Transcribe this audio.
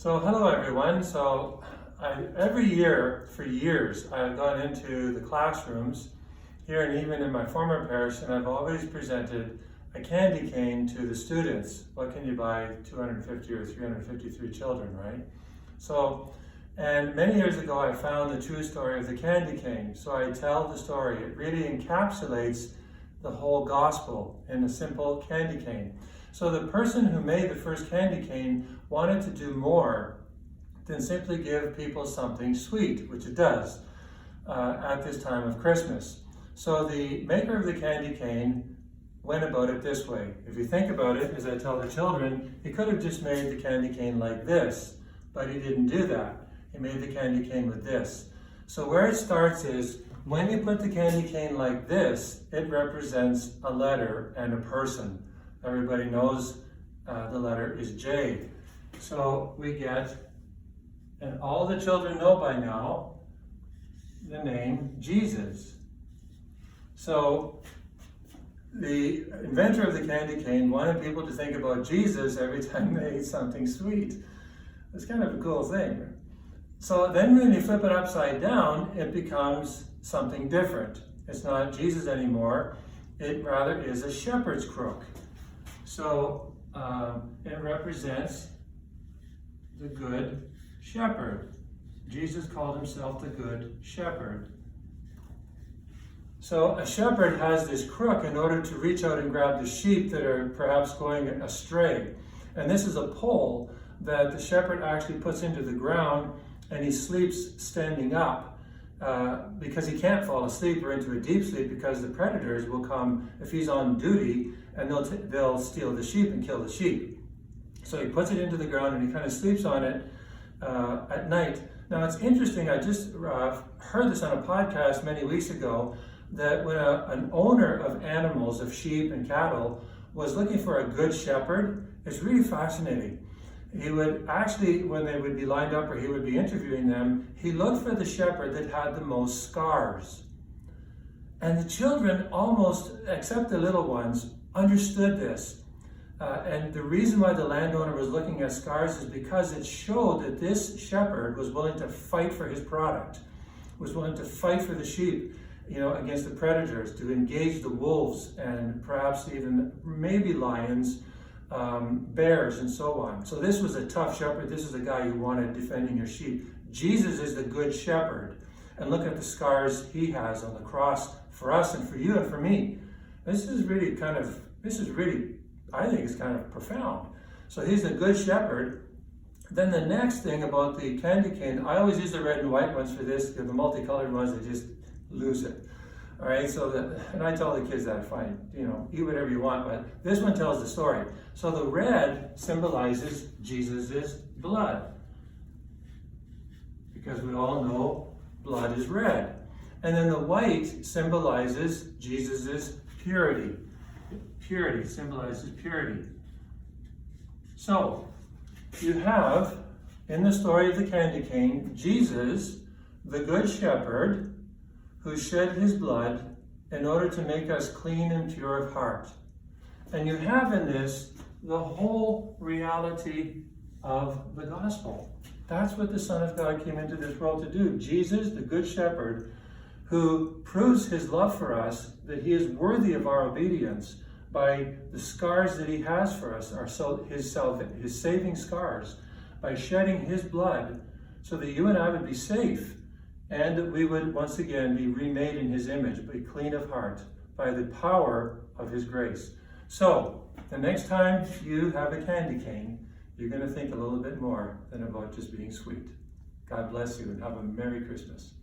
So hello everyone. Every year for years I've gone into the classrooms here and even in my former parish, and I've always presented a candy cane to the students. What can you buy 250 or 353 children, right? And many years ago I found the true story of the candy cane. So I tell the story. It really encapsulates the whole gospel in a simple candy cane. So the person who made the first candy cane wanted to do more than simply give people something sweet, which it does at this time of Christmas. So the maker of the candy cane went about it this way. If you think about it, as I tell the children, he could have just made the candy cane like this, but he didn't do that. He made the candy cane with this. So where it starts is, when you put the candy cane like this, it represents a letter and a person. Everybody knows the letter is J. So we get, and all the children know by now, the name Jesus. So the inventor of the candy cane wanted people to think about Jesus every time they ate something sweet. It's kind of a cool thing. So then when you flip it upside down, it becomes something different. It's not Jesus anymore. It rather is a shepherd's crook. So it represents the good shepherd. Jesus called himself the good shepherd. So a shepherd has this crook in order to reach out and grab the sheep that are perhaps going astray. And this is a pole that the shepherd actually puts into the ground, and he sleeps standing up because he can't fall asleep or into a deep sleep, because the predators will come if he's on duty, and they'll steal the sheep and kill the sheep. So he puts it into the ground and he kind of sleeps on it at night. Now it's interesting, I just heard this on a podcast many weeks ago, that when an owner of animals, of sheep and cattle, was looking for a good shepherd, it's really fascinating. He would actually, when they would be lined up or he would be interviewing them, he looked for the shepherd that had the most scars. And the children, almost, except the little ones, understood this. And the reason why the landowner was looking at scars is because it showed that this shepherd was willing to fight for his product, was willing to fight for the sheep, against the predators, to engage the wolves and perhaps even maybe lions, bears, and so on. So this was a tough shepherd. This is a guy you wanted defending your sheep. Jesus is the good shepherd. And look at the scars he has on the cross for us and for you and for me. This is really, I think it's kind of profound. So he's the good shepherd. Then the next thing about the candy cane, I always use the red and white ones for this, because the multicolored ones, they just lose it. All right, and I tell the kids that, fine, eat whatever you want, but this one tells the story. So the red symbolizes Jesus' blood, because we all know blood is red. And then the white symbolizes Jesus' purity. Purity symbolizes purity. So you have, in the story of the candy cane, Jesus, the good shepherd, who shed his blood in order to make us clean and pure of heart. And you have in this the whole reality of the gospel. That's what the Son of God came into this world to do. Jesus, the good shepherd, who proves his love for us, that he is worthy of our obedience by the scars that he has for us, his saving scars, by shedding his blood so that you and I would be safe, and that we would once again be remade in his image, be clean of heart, by the power of his grace. So, the next time you have a candy cane, you're going to think a little bit more than about just being sweet. God bless you, and have a Merry Christmas.